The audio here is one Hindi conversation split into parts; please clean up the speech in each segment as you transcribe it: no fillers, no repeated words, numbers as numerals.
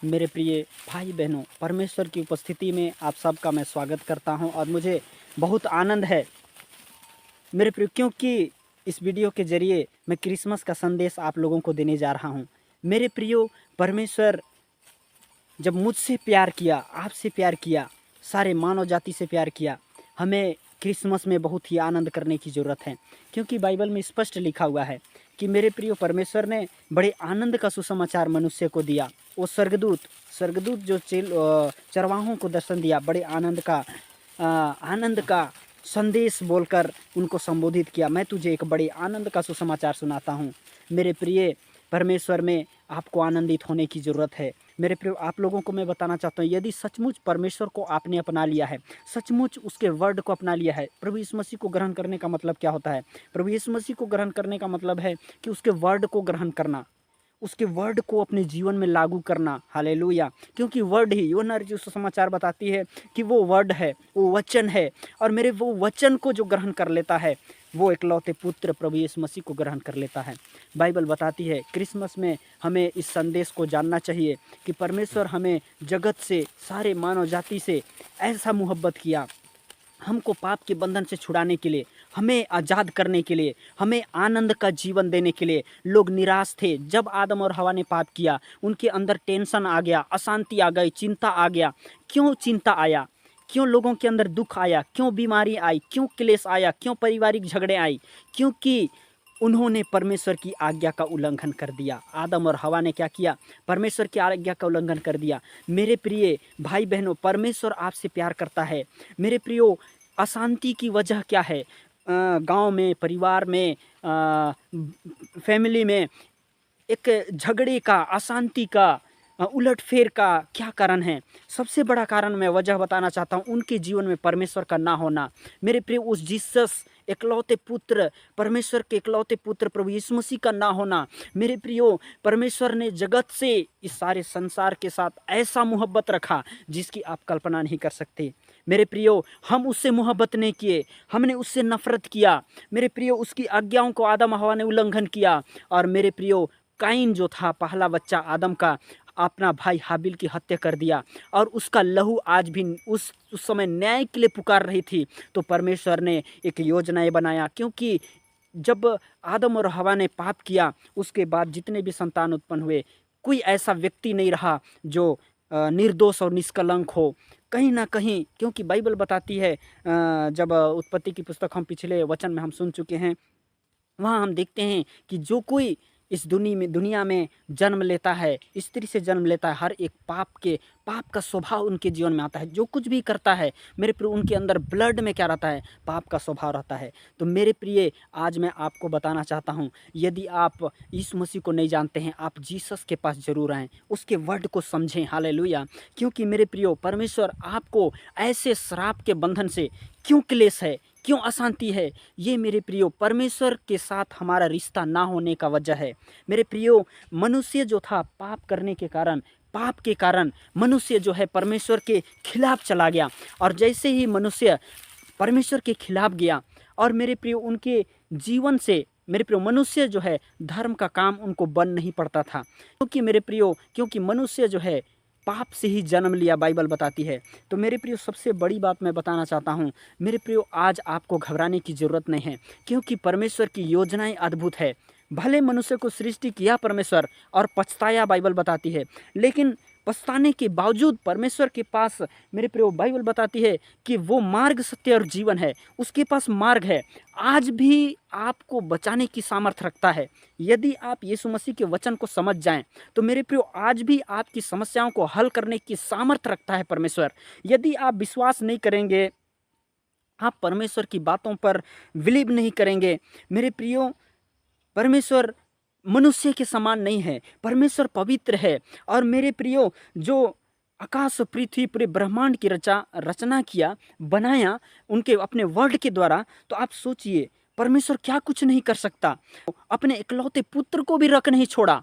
मेरे प्रिय भाई बहनों, परमेश्वर की उपस्थिति में आप सबका मैं स्वागत करता हूं और मुझे बहुत आनंद है मेरे प्रिय, क्योंकि इस वीडियो के ज़रिए मैं क्रिसमस का संदेश आप लोगों को देने जा रहा हूं। मेरे प्रियो, परमेश्वर जब मुझसे प्यार किया, आपसे प्यार किया, सारे मानव जाति से प्यार किया, हमें क्रिसमस में बहुत ही आनंद करने की ज़रूरत है, क्योंकि बाइबल में स्पष्ट लिखा हुआ है कि मेरे प्रियो, परमेश्वर ने बड़े आनंद का सुसमाचार मनुष्य को दिया। वो स्वर्गदूत जो चरवाहों को दर्शन दिया, बड़े आनंद का संदेश बोलकर उनको संबोधित किया। मैं तुझे एक बड़े आनंद का सुसमाचार सुनाता हूँ। मेरे प्रिय, परमेश्वर में आपको आनंदित होने की ज़रूरत है। मेरे प्रिय, आप लोगों को मैं बताना चाहता हूँ, यदि सचमुच परमेश्वर को आपने अपना लिया है, सचमुच उसके वर्ड को अपना लिया है। प्रभु यीशु मसीह को ग्रहण करने का मतलब क्या होता है? प्रभु यीशु मसीह को ग्रहण करने का मतलब है कि उसके वर्ड को ग्रहण करना, उसके वर्ड को अपने जीवन में लागू करना। हालेलुया! क्योंकि वर्ड ही, यूहन्ना जो सुसमाचार बताती है कि वो वर्ड है, वो वचन है, और मेरे वो वचन को जो ग्रहण कर लेता है, वो इकलौते पुत्र प्रभु यीशु मसीह को ग्रहण कर लेता है। बाइबल बताती है, क्रिसमस में हमें इस संदेश को जानना चाहिए कि परमेश्वर हमें जगत से, सारे मानव जाति से ऐसा मोहब्बत किया, हमको पाप के बंधन से छुड़ाने के लिए, हमें आज़ाद करने के लिए, हमें आनंद का जीवन देने के लिए। लोग निराश थे जब आदम और हवा ने पाप किया, उनके अंदर टेंशन आ गया, अशांति आ गई, चिंता आ गया। क्यों चिंता आया? क्यों लोगों के अंदर दुख आया? क्यों बीमारी आई? क्यों क्लेश आया? क्यों पारिवारिक झगड़े आई? क्योंकि उन्होंने परमेश्वर की आज्ञा का उल्लंघन कर दिया। आदम और हवा ने क्या किया? परमेश्वर की आज्ञा का उल्लंघन कर दिया। मेरे प्रिय भाई बहनों, परमेश्वर आपसे प्यार करता है। मेरे प्रियो, अशांति की वजह क्या है? गांव में, परिवार में, फैमिली में एक झगड़े का, अशांति का, उलटफेर का क्या कारण है? सबसे बड़ा कारण मैं वजह बताना चाहता हूँ, उनके जीवन में परमेश्वर का ना होना। मेरे प्रिय, उस जीसस इकलौते पुत्र, परमेश्वर के इकलौते पुत्र प्रभु यीशु मसीह का ना होना। मेरे प्रियो, परमेश्वर ने जगत से, इस सारे संसार के साथ ऐसा मोहब्बत रखा जिसकी आप कल्पना नहीं कर सकते। मेरे प्रियो, हम उससे मोहब्बत नहीं किए, हमने उससे नफरत किया। मेरे प्रियो, उसकी आज्ञाओं को आदम हवा ने उल्लंघन किया। और मेरे प्रियो, काइन जो था, पहला बच्चा आदम का, अपना भाई हाबिल की हत्या कर दिया, और उसका लहू आज भी उस समय न्याय के लिए पुकार रही थी। तो परमेश्वर ने एक योजना बनाया, क्योंकि जब आदम और हवा ने पाप किया, उसके बाद जितने भी संतान उत्पन्न हुए, कोई ऐसा व्यक्ति नहीं रहा जो निर्दोष और निष्कलंक हो। कहीं ना कहीं, क्योंकि बाइबल बताती है, जब उत्पत्ति की पुस्तक हम पिछले वचन में हम सुन चुके हैं, वहाँ हम देखते हैं कि जो कोई इस दुनिया में जन्म लेता है, स्त्री से जन्म लेता है, हर एक पाप का स्वभाव उनके जीवन में आता है। जो कुछ भी करता है, मेरे प्रिय, उनके अंदर ब्लड में क्या रहता है? पाप का स्वभाव रहता है। तो मेरे प्रिय, आज मैं आपको बताना चाहता हूँ, यदि आप यीशु मसीह को नहीं जानते हैं, आप जीसस के पास जरूर आएँ, उसके वर्ड को समझें। हालेलुया! क्योंकि मेरे प्रियो, परमेश्वर आपको ऐसे श्राप के बंधन से, क्यों क्लेश है, क्यों अशांति है? ये मेरे प्रियो, परमेश्वर के साथ हमारा रिश्ता ना होने का वजह है। मेरे प्रियो, मनुष्य जो था, पाप करने के कारण, पाप के कारण मनुष्य जो है परमेश्वर के खिलाफ चला गया। और जैसे ही मनुष्य परमेश्वर के खिलाफ गया, और मेरे प्रियो, उनके जीवन से, मेरे प्रियो, मनुष्य जो है, धर्म का काम उनको बन नहीं पड़ता था। क्योंकि मेरे प्रियो, क्योंकि मनुष्य जो है पाप से ही जन्म लिया, बाइबल बताती है। तो मेरे प्रियो, सबसे बड़ी बात मैं बताना चाहता हूँ, मेरे प्रियो, आज आपको घबराने की ज़रूरत नहीं है, क्योंकि परमेश्वर की योजनाएं अद्भुत है। भले मनुष्य को सृष्टि किया परमेश्वर, और पछताया, बाइबल बताती है, लेकिन पछताने के बावजूद परमेश्वर के पास, मेरे प्रियो, बाइबल बताती है कि वो मार्ग, सत्य और जीवन है। उसके पास मार्ग है, आज भी आपको बचाने की सामर्थ रखता है। यदि आप यीशु मसीह के वचन को समझ जाएं, तो मेरे प्रियो, आज भी आपकी समस्याओं को हल करने की सामर्थ रखता है परमेश्वर। यदि आप विश्वास नहीं करेंगे, आप परमेश्वर की बातों पर बिलीव नहीं करेंगे, मेरे प्रियो, परमेश्वर मनुष्य के समान नहीं है, परमेश्वर पवित्र है। और मेरे प्रियो, जो आकाश और पृथ्वी, पूरे ब्रह्मांड की रचना किया, बनाया उनके अपने वर्ड के द्वारा, तो आप सोचिए, परमेश्वर क्या कुछ नहीं कर सकता। अपने इकलौते पुत्र को भी रख नहीं छोड़ा,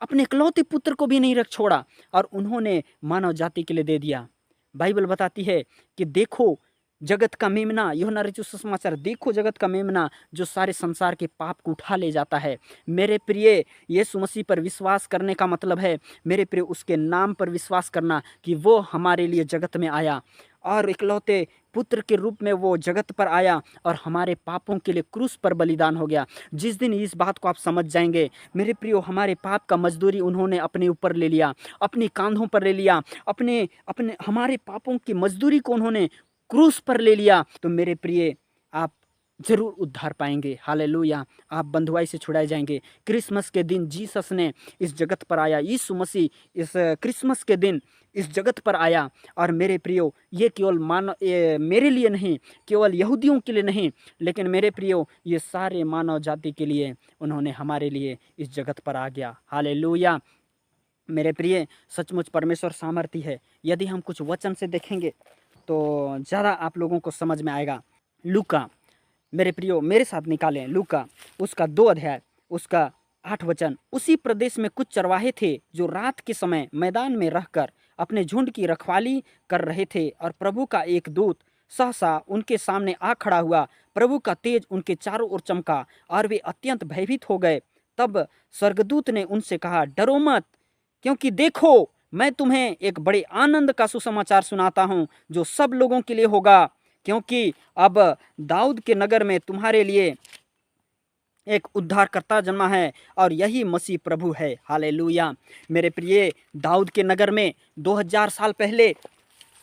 अपने इकलौते पुत्र को भी नहीं रख छोड़ा, और उन्होंने मानव जाति के लिए दे दिया। बाइबल बताती है कि देखो, जगत का मेमना, यूहन्ना रचित सुसमाचार, देखो जगत का मेमना जो सारे संसार के पाप को उठा ले जाता है। मेरे प्रिय, यीशु मसीह पर विश्वास करने का मतलब है मेरे प्रिय उसके नाम पर विश्वास करना कि वो हमारे लिए जगत में आया और इकलौते पुत्र के रूप में वो जगत पर आया और हमारे पापों के लिए क्रूस पर बलिदान हो गया। जिस दिन इस बात को आप समझ जाएंगे मेरे प्रियो, हमारे पाप का मजदूरी उन्होंने अपने ऊपर ले लिया, अपनी कांधों पर ले लिया, अपने अपने हमारे पापों की मजदूरी को उन्होंने क्रूस पर ले लिया, तो मेरे प्रिय आप जरूर उद्धार पाएंगे। हालेलुया, आप बंधुआई से छुड़ाए जाएंगे। क्रिसमस के दिन जीसस ने इस जगत पर आया, यीशु मसीह इस क्रिसमस के दिन इस जगत पर आया। और मेरे प्रियो, ये केवल मेरे लिए नहीं, केवल यहूदियों के लिए नहीं, लेकिन मेरे प्रियो ये सारे मानव जाति के लिए उन्होंने हमारे लिए इस जगत पर आ गया। हालेलुया। मेरे प्रिय, सचमुच परमेश्वर सामर्थी है। यदि हम कुछ वचन से देखेंगे तो ज़्यादा आप लोगों को समझ में आएगा। लूका, मेरे प्रियो मेरे साथ निकालें लूका उसका 2 अध्याय उसका 8 वचन। उसी प्रदेश में कुछ चरवाहे थे जो रात के समय मैदान में रहकर अपने झुंड की रखवाली कर रहे थे, और प्रभु का एक दूत सहसा उनके सामने आ खड़ा हुआ। प्रभु का तेज उनके चारों ओर चमका और वे अत्यंत भयभीत हो गए। तब स्वर्गदूत ने उनसे कहा, डरो मत, क्योंकि देखो मैं तुम्हें एक बड़े आनंद का सुसमाचार सुनाता हूँ जो सब लोगों के लिए होगा, क्योंकि अब दाऊद के नगर में तुम्हारे लिए एक उद्धारकर्ता जन्मा है और यही मसीह प्रभु है। हालेलुया। मेरे प्रिय, दाऊद के नगर में 2000 साल पहले,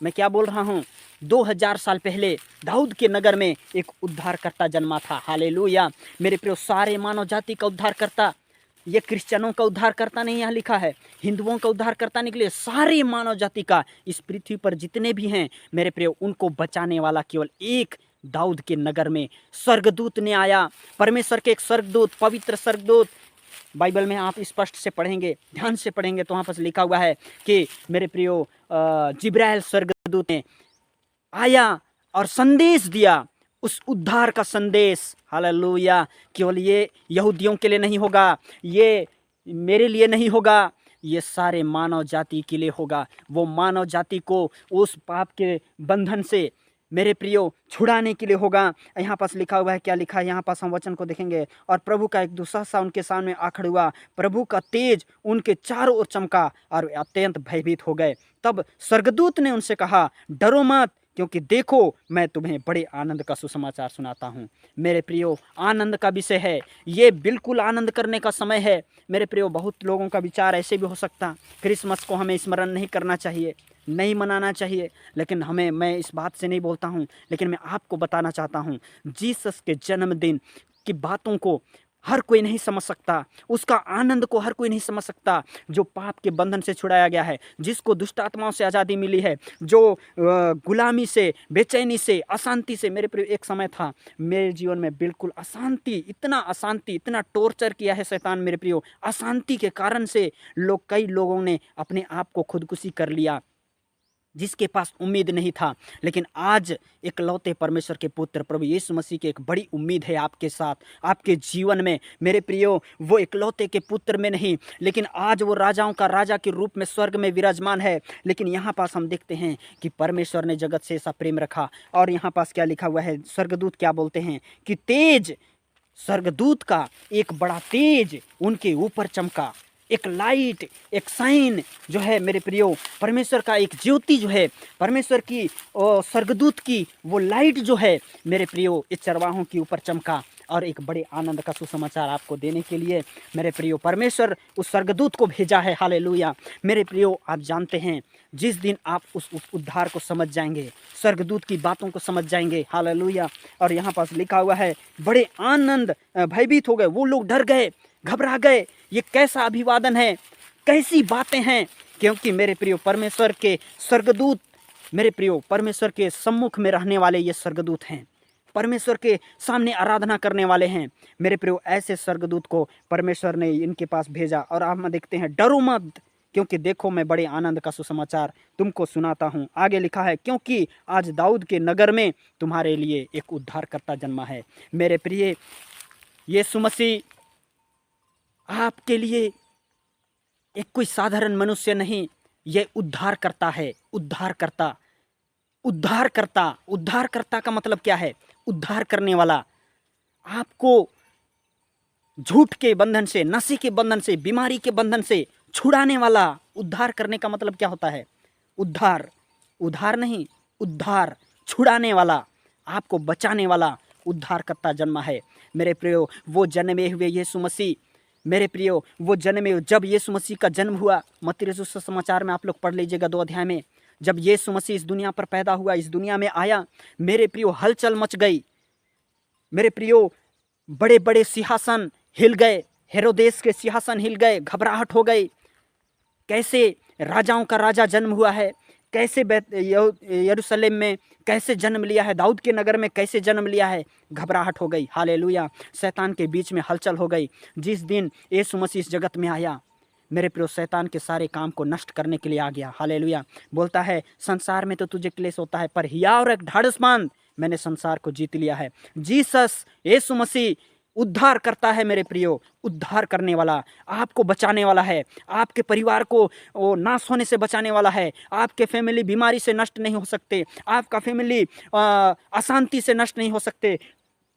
मैं क्या बोल रहा हूँ, 2000 साल पहले दाऊद के नगर में एक उद्धारकर्ता जन्मा था। हालेलुया। मेरे प्रिय, सारे मानव जाति का उद्धारकर्ता, ये क्रिश्चियनों का उद्धारकर्ता नहीं यहाँ लिखा है, हिंदुओं का उद्धारकर्ता निकले, सारे मानव जाति का, इस पृथ्वी पर जितने भी हैं मेरे प्रिय, उनको बचाने वाला केवल एक दाऊद के नगर में स्वर्गदूत ने आया। परमेश्वर के एक स्वर्गदूत, पवित्र स्वर्गदूत, बाइबल में आप स्पष्ट से पढ़ेंगे, ध्यान से पढ़ेंगे तो वहाँ पर लिखा हुआ है कि मेरे प्रियो जिब्राइल स्वर्गदूत ने आया और संदेश दिया, उस उद्धार का संदेश। हालेलुया। केवल ये यहूदियों के लिए नहीं होगा, ये मेरे लिए नहीं होगा, ये सारे मानव जाति के लिए होगा। वो मानव जाति को उस पाप के बंधन से मेरे प्रियो छुड़ाने के लिए होगा। यहाँ पास लिखा हुआ है, क्या लिखा है यहाँ पास, हम वचन को देखेंगे। और प्रभु का एक दूसरा सा उनके सामने आ खड़ा हुआ, प्रभु का तेज उनके चारों ओर चमका और वे अत्यंत भयभीत हो गए। तब स्वर्गदूत ने उनसे कहा, डरो मत, क्योंकि देखो मैं तुम्हें बड़े आनंद का सुसमाचार सुनाता हूँ। मेरे प्रियो, आनंद का विषय है, ये बिल्कुल आनंद करने का समय है। मेरे प्रियो, बहुत लोगों का विचार ऐसे भी हो सकता, क्रिसमस को हमें स्मरण नहीं करना चाहिए, नहीं मनाना चाहिए, लेकिन मैं इस बात से नहीं बोलता हूँ, लेकिन मैं आपको बताना चाहता हूँ, जीसस के जन्मदिन की बातों को हर कोई नहीं समझ सकता, उसका आनंद को हर कोई नहीं समझ सकता। जो पाप के बंधन से छुड़ाया गया है, जिसको दुष्ट आत्माओं से आज़ादी मिली है, जो गुलामी से, बेचैनी से, अशांति से, मेरे प्रिय एक समय था मेरे जीवन में बिल्कुल अशांति, इतना टॉर्चर किया है शैतान मेरे प्रियो। अशांति के कारण से कई लोगों ने अपने आप को खुदकुशी कर लिया, जिसके पास उम्मीद नहीं था। लेकिन आज इकलौते परमेश्वर के पुत्र प्रभु यीशु मसीह की एक बड़ी उम्मीद है आपके साथ, आपके जीवन में। मेरे प्रियो, वो इकलौते के पुत्र में नहीं, लेकिन आज वो राजाओं का राजा के रूप में स्वर्ग में विराजमान है। लेकिन यहाँ पास हम देखते हैं कि परमेश्वर ने जगत से ऐसा प्रेम रखा, और यहाँ पास क्या लिखा हुआ है, स्वर्गदूत क्या बोलते हैं कि तेज, स्वर्गदूत का एक बड़ा तेज उनके ऊपर चमका, एक लाइट, एक साइन जो है मेरे प्रियो, परमेश्वर का एक ज्योति जो है, परमेश्वर की स्वर्गदूत की वो लाइट जो है मेरे प्रियो, इस चरवाहों के ऊपर चमका, और एक बड़े आनंद का सुसमाचार आपको देने के लिए मेरे प्रियो परमेश्वर उस स्वर्गदूत को भेजा है। हालेलुया। मेरे प्रियो, आप जानते हैं, जिस दिन आप उस उद्धार को समझ जाएंगे, स्वर्गदूत की बातों को समझ जाएंगे। हालेलुया। और यहाँ पास लिखा हुआ है, बड़े आनंद, भयभीत हो गए, वो लोग डर गए, घबरा गए, ये कैसा अभिवादन है, कैसी बातें हैं, क्योंकि मेरे प्रियो परमेश्वर के स्वर्गदूत, मेरे प्रियो परमेश्वर के सम्मुख में रहने वाले ये स्वर्गदूत हैं, परमेश्वर के सामने आराधना करने वाले हैं। मेरे प्रियो, ऐसे स्वर्गदूत को परमेश्वर ने इनके पास भेजा, और आप में देखते हैं, डरो मत, क्योंकि देखो मैं बड़े आनंद का सुसमाचार तुमको सुनाता हूँ। आगे लिखा है, क्योंकि आज दाऊद के नगर में तुम्हारे लिए एक उद्धारकर्ता जन्मा है। मेरे प्रिय, यीशु मसीह आपके लिए एक कोई साधारण मनुष्य नहीं, यह उद्धार करता है, उद्धार करता। उद्धारकर्ता। उद्धारकर्ता का मतलब क्या है? उद्धार करने वाला, आपको झूठ के बंधन से, नशे के बंधन से, बीमारी के बंधन से छुड़ाने वाला। उद्धार करने का मतलब क्या होता है? उद्धार, उधार नहीं, उद्धार, छुड़ाने वाला, आपको बचाने वाला उद्धारकर्ता जन्मा है। मेरे प्रियो, वो जन्मे हुए यीशु मसीह, मेरे प्रियो, वो जन्मे, जब यीशु मसीह का जन्म हुआ, मत्ती रसूल सुसमाचार में आप लोग पढ़ लीजिएगा 2 अध्याय में, जब यीशु मसीह इस दुनिया पर पैदा हुआ, इस दुनिया में आया, मेरे प्रियो हलचल मच गई। मेरे प्रियो, बड़े बड़े सिंहासन हिल गए, हेरोदेस के सिंहासन हिल गए, घबराहट हो गई। कैसे राजाओं का राजा जन्म हुआ है, कैसे यरूशलेम में कैसे जन्म लिया है, दाऊद के नगर में कैसे जन्म लिया है, घबराहट हो गई। हालेलुया। शैतान के बीच में हलचल हो गई। जिस दिन यीशु मसीह इस जगत में आया, मेरे प्रियो, शैतान के सारे काम को नष्ट करने के लिए आ गया। हालेलुया। बोलता है, संसार में तो तुझे क्लेश होता है, पर हिया और एक ढाढ़स बांध, मैंने संसार को जीत लिया है। जीसस, यीशु मसीह उद्धार करता है मेरे प्रियो, उद्धार करने वाला, आपको बचाने वाला है, आपके परिवार को वो नाश होने से बचाने वाला है। आपके फैमिली बीमारी से नष्ट नहीं हो सकते, आपका फैमिली अशांति से नष्ट नहीं हो सकते,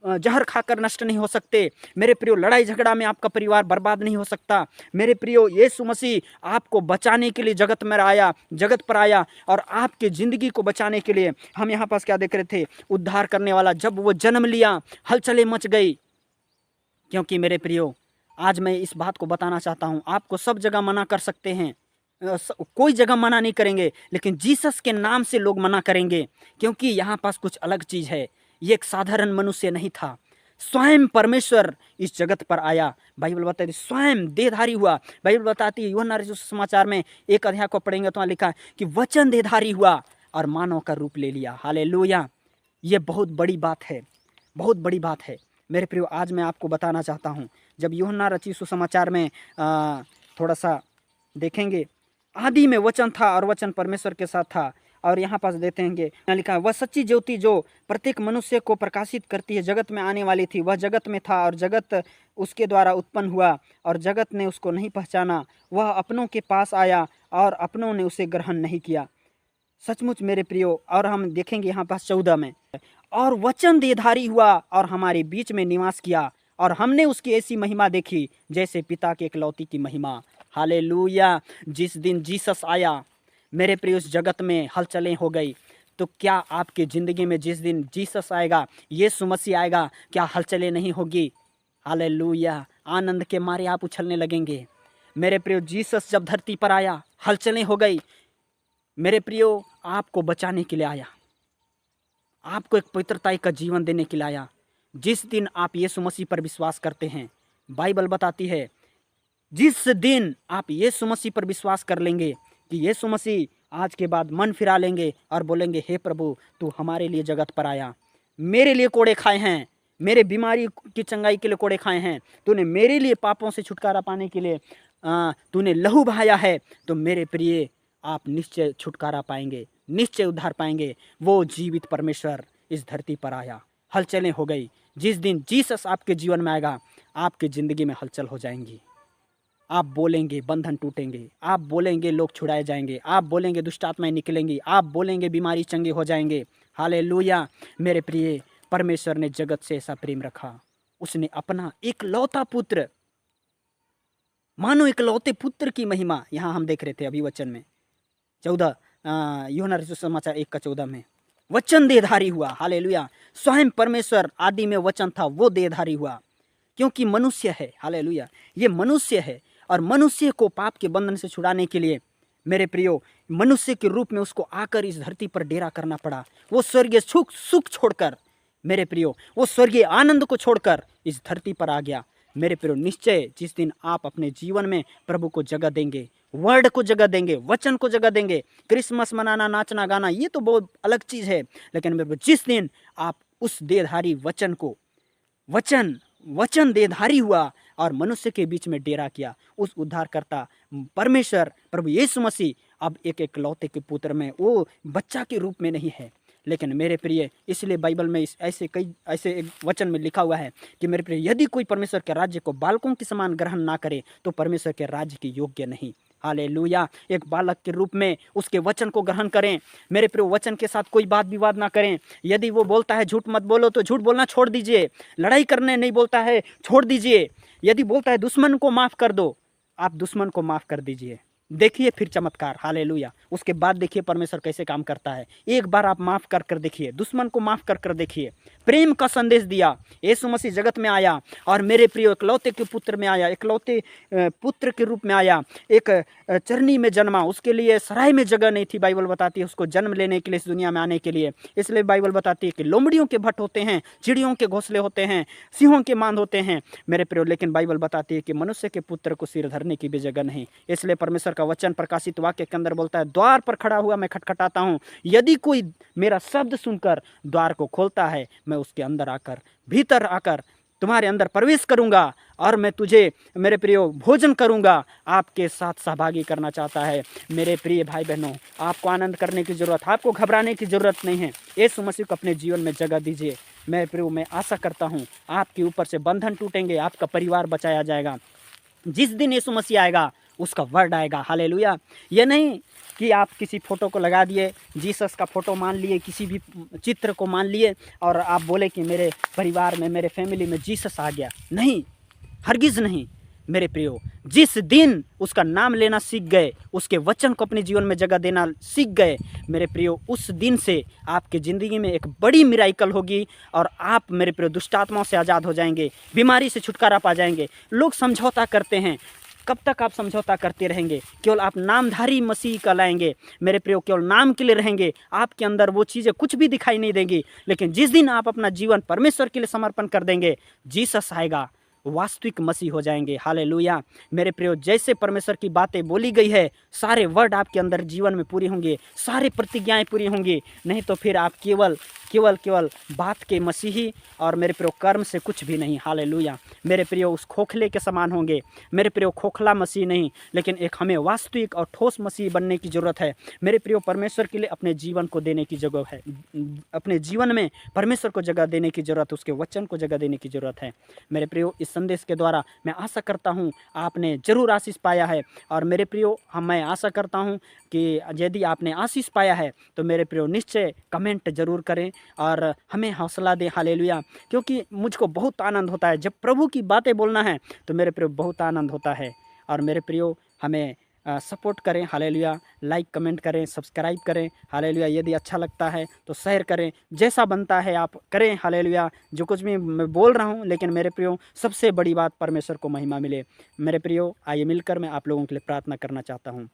जहर खाकर नष्ट नहीं हो सकते। मेरे प्रियो, लड़ाई झगड़ा में आपका परिवार बर्बाद नहीं हो सकता। मेरे प्रियो, यीशु मसीह आपको बचाने के लिए जगत पर आया और आपकी ज़िंदगी को बचाने के लिए। हम यहाँ पास क्या देख रहे थे? उद्धार करने वाला। जब वो जन्म लिया, हलचलें मच गई। क्योंकि मेरे प्रियो, आज मैं इस बात को बताना चाहता हूँ, आपको सब जगह मना कर सकते हैं, कोई जगह मना नहीं करेंगे, लेकिन जीसस के नाम से लोग मना करेंगे, क्योंकि यहाँ पास कुछ अलग चीज़ है। ये एक साधारण मनुष्य नहीं था, स्वयं परमेश्वर इस जगत पर आया। बाइबल बताती है स्वयं देहधारी हुआ। बाइबल बताती है, यूहन्ना रसूल समाचार में 1 अध्याय को पढ़ेंगे तो वहाँ लिखा है कि वचन देहधारी हुआ और मानव का रूप ले लिया। हालेलुया। ये बहुत बड़ी बात है, बहुत बड़ी बात है। मेरे प्रियो, आज मैं आपको बताना चाहता हूँ, जब यूहन्ना रचित सुसमाचार में थोड़ा सा देखेंगे, आदि में वचन था और वचन परमेश्वर के साथ था। और यहाँ पास देते हैं, यहाँ लिखा है, वह सच्ची ज्योति जो प्रत्येक मनुष्य को प्रकाशित करती है, जगत में आने वाली थी। वह जगत में था और जगत उसके द्वारा उत्पन्न हुआ और जगत ने उसको नहीं पहचाना। वह अपनों के पास आया और अपनों ने उसे ग्रहण नहीं किया। सचमुच मेरे प्रियो, और हम देखेंगे यहाँ पास 14 में, और वचन देहधारी हुआ और हमारे बीच में निवास किया और हमने उसकी ऐसी महिमा देखी जैसे पिता के इकलौती की महिमा। हालेलुया। जिस दिन जीसस आया, मेरे प्रिय, उस जगत में हलचलें हो गई। तो क्या आपकी ज़िंदगी में जिस दिन जीसस आएगा, यीशु मसीह आएगा, क्या हलचलें नहीं होगी? हालेलुया। आनंद के मारे आप उछलने लगेंगे। मेरे प्रियो, जीसस जब धरती पर आया, हलचलें हो गई। मेरे प्रियो, आपको बचाने के लिए आया, आपको एक पवित्रता का जीवन देने के लिए आया। जिस दिन आप यीशु मसीह पर विश्वास करते हैं, बाइबल बताती है, जिस दिन आप यीशु मसीह पर विश्वास कर लेंगे कि यीशु मसीह आज के बाद मन फिरा लेंगे और बोलेंगे, हे प्रभु, तू हमारे लिए जगत पर आया, मेरे लिए कोड़े खाए हैं, मेरे बीमारी की चंगाई के लिए कोड़े खाए हैं, तूने मेरे लिए पापों से छुटकारा पाने के लिए तूने लहू बहाया है, तो मेरे प्रिय, आप निश्चय छुटकारा पाएंगे, निश्चय उद्धार पाएंगे। वो जीवित परमेश्वर इस धरती पर आया, हलचलें हो गई। जिस दिन जीसस आपके जीवन में आएगा, आपकी ज़िंदगी में हलचल हो जाएंगी। आप बोलेंगे, बंधन टूटेंगे, आप बोलेंगे, लोग छुड़ाए जाएंगे, आप बोलेंगे, दुष्ट आत्माएं निकलेंगी, आप बोलेंगे, बीमारी चंगे हो जाएंगे। हालेलुया। मेरे प्रिय, परमेश्वर ने जगत से ऐसा प्रेम रखा, उसने अपना इकलौता पुत्र, मानो इकलौते पुत्र की महिमा, यहाँ हम देख रहे थे अभी वचन में 14 यूहन्ना रचित सुसमाचार 1:14 में, वचन देहधारी हुआ। हालेलुया। स्वयं परमेश्वर आदि में वचन था, वो देहधारी हुआ, क्योंकि मनुष्य है। हालेलुया। ये मनुष्य है और मनुष्य को पाप के बंधन से छुड़ाने के लिए, मेरे प्रियो, मनुष्य के रूप में उसको आकर इस धरती पर डेरा करना पड़ा। वो स्वर्गीय सुख छोड़कर, मेरे प्रियो, वो स्वर्गीय आनंद को छोड़कर इस धरती पर आ गया। मेरे प्रियो, निश्चय जिस दिन आप अपने जीवन में प्रभु को जगह देंगे, वर्ड को जगह देंगे, वचन को जगह देंगे, क्रिसमस मनाना, नाचना गाना, ये तो बहुत अलग चीज़ है, लेकिन मेरे जिस दिन आप उस देहधारी वचन को, वचन देहधारी हुआ और मनुष्य के बीच में डेरा किया, उस उद्धारकर्ता परमेश्वर प्रभु यीशु मसीह अब एक इकलौते के पुत्र में, वो बच्चा के रूप में नहीं है। लेकिन मेरे प्रिय, इसलिए बाइबल में ऐसे एक वचन में लिखा हुआ है कि मेरे प्रिय, यदि कोई परमेश्वर के राज्य को बालकों के समान ग्रहण ना करे तो परमेश्वर के राज्य के योग्य नहीं। हालेलुया। एक बालक के रूप में उसके वचन को ग्रहण करें। मेरे प्रियो, वचन के साथ कोई बात विवाद ना करें। यदि वो बोलता है झूठ मत बोलो, तो झूठ बोलना छोड़ दीजिए। लड़ाई करने नहीं बोलता है, छोड़ दीजिए। यदि बोलता है दुश्मन को माफ़ कर दो, आप दुश्मन को माफ़ कर दीजिए। देखिए फिर चमत्कार, हालेलुया। उसके बाद देखिए परमेश्वर कैसे काम करता है। एक बार आप माफ़ कर कर देखिए, दुश्मन को माफ़ कर कर देखिए। प्रेम का संदेश दिया, यीशु मसीह जगत में आया और मेरे प्रिय इकलौते के पुत्र में आया, इकलौते पुत्र के रूप में आया। एक चरनी में जन्मा, उसके लिए सराय में जगह नहीं थी। बाइबल बताती है उसको जन्म लेने के लिए, इस दुनिया में आने के लिए। इसलिए बाइबल बताती है कि लोमड़ियों के भट्ट होते हैं, चिड़ियों के घोंसले होते हैं, सिंहों के मांद होते हैं मेरे प्रिय। लेकिन बाइबल बताती है कि मनुष्य के पुत्र को सिर धरने की भी जगह नहीं। इसलिए परमेश्वर का वचन प्रकाशित वाक्य के अंदर बोलता है, द्वार पर खड़ा हुआ मैं खटखटाता हूँ, यदि कोई मेरा शब्द सुनकर द्वार को खोलता है, मैं उसके अंदर आकर, भीतर आकर तुम्हारे अंदर प्रवेश करूंगा और मैं तुझे मेरे प्रिय भोजन करूंगा। आपके साथ सहभागी करना चाहता है। मेरे प्रिय भाई बहनों, आपको आनंद करने की जरूरत, आपको घबराने की जरूरत नहीं है। यीशु मसीह को अपने जीवन में जगह दीजिए। मैं प्रिय, मैं आशा करता हूँ आपके ऊपर से बंधन टूटेंगे, आपका परिवार बचाया जाएगा। जिस दिन यीशु मसीह आएगा उसका वर्ड आएगा, हालेलुया। ये नहीं कि आप किसी फोटो को लगा दिए, जीसस का फोटो मान लिए, किसी भी चित्र को मान लिए और आप बोले कि मेरे परिवार में, मेरे फैमिली में जीसस आ गया। नहीं, हरगिज़ नहीं मेरे प्रियो। जिस दिन उसका नाम लेना सीख गए, उसके वचन को अपने जीवन में जगह देना सीख गए मेरे प्रियो, उस दिन से आपकी ज़िंदगी में एक बड़ी मिराइकल होगी और आप मेरे प्रियो दुष्ट आत्माओं से आज़ाद हो जाएंगे, बीमारी से छुटकारा पा जाएंगे। लोग समझौता करते हैं, कब तक आप समझौता करते रहेंगे? केवल आप नामधारी मसीह कहलाएंगे मेरे प्रियो, केवल नाम के लिए रहेंगे। आपके अंदर वो चीज़ें कुछ भी दिखाई नहीं देंगी। लेकिन जिस दिन आप अपना जीवन परमेश्वर के लिए समर्पण कर देंगे, जीसस आएगा, वास्तविक मसीह हो जाएंगे, हालेलुया। मेरे प्रियो, जैसे परमेश्वर की बातें बोली गई है, सारे वर्ड आपके अंदर जीवन में पूरी होंगे, सारे प्रतिज्ञाएं पूरी होंगी। नहीं तो फिर आप केवल केवल केवल बात के मसीही और मेरे प्रियो कर्म से कुछ भी नहीं, हालेलुया। मेरे प्रियो, उस खोखले के समान होंगे मेरे प्रियो, खोखला मसीह नहीं, लेकिन एक हमें वास्तविक और ठोस मसीह बनने की ज़रूरत है मेरे प्रियो। परमेश्वर के लिए अपने जीवन को देने की जगह है, अपने जीवन में परमेश्वर को जगह देने की ज़रूरत है, उसके वचन को जगह देने की ज़रूरत है मेरे प्रियो। इस संदेश के द्वारा मैं आशा करता हूँ आपने ज़रूर आशीष पाया है। और मेरे प्रियो, मैं आशा करता हूँ कि यदि आपने आशीष पाया है तो मेरे प्रियो निश्चय कमेंट ज़रूर करें और हमें हौसला दें, हालेलुया। क्योंकि मुझको बहुत आनंद होता है जब प्रभु की बातें बोलना है, तो मेरे प्रियो बहुत आनंद होता है। और मेरे प्रियो, हमें सपोर्ट करें, हालेलुया। लाइक कमेंट करें, सब्सक्राइब करें, हालेलुया। यदि अच्छा लगता है तो शेयर करें, जैसा बनता है आप करें, हालेलुया। जो कुछ भी मैं बोल रहा हूँ, लेकिन मेरे प्रियो सबसे बड़ी बात परमेश्वर को महिमा मिले मेरे प्रियो। आइए मिलकर मैं आप लोगों के लिए प्रार्थना करना चाहता हूँ।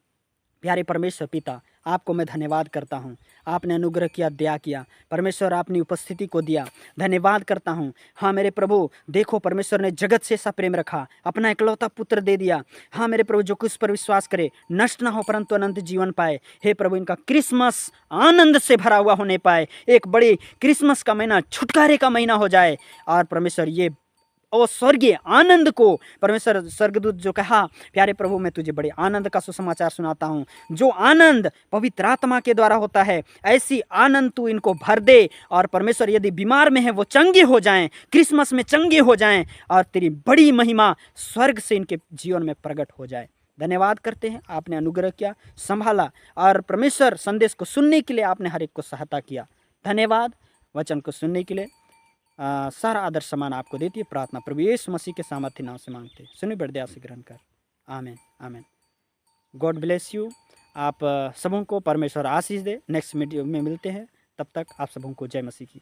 प्यारे परमेश्वर पिता, आपको मैं धन्यवाद करता हूँ। आपने अनुग्रह किया, दया किया परमेश्वर, आपने उपस्थिति को दिया, धन्यवाद करता हूँ। हाँ मेरे प्रभु, देखो परमेश्वर ने जगत से ऐसा प्रेम रखा, अपना इकलौता पुत्र दे दिया। हाँ मेरे प्रभु, जो कुछ पर विश्वास करे नष्ट ना हो परंतु अनंत जीवन पाए। हे प्रभु, इनका क्रिसमस आनंद से भरा हुआ होने पाए, एक बड़ी क्रिसमस का महीना छुटकारे का महीना हो जाए। और परमेश्वर, ये और स्वर्गीय आनंद को परमेश्वर, स्वर्गदूत जो कहा, प्यारे प्रभु मैं तुझे बड़े आनंद का सुसमाचार सुनाता हूँ। जो आनंद पवित्र आत्मा के द्वारा होता है, ऐसी आनंद तू इनको भर दे। और परमेश्वर, यदि बीमार में है वो चंगे हो जाएं, क्रिसमस में चंगे हो जाएं और तेरी बड़ी महिमा स्वर्ग से इनके जीवन में प्रकट हो जाए। धन्यवाद करते हैं, आपने अनुग्रह किया, संभाला और परमेश्वर संदेश को सुनने के लिए आपने हर एक को सहायता किया। धन्यवाद। वचन को सुनने के लिए सारा आदर समान आपको देती है। प्रार्थना प्रभु यीशु मसीह के सामर्थ्य नाम से मांगते हैं, सुनी बड़े दया से ग्रहण कर, आमीन आमीन। God bless you. आप सबों को परमेश्वर आशीष दे। नेक्स्ट वीडियो में मिलते हैं, तब तक आप सबों को जय मसीह की।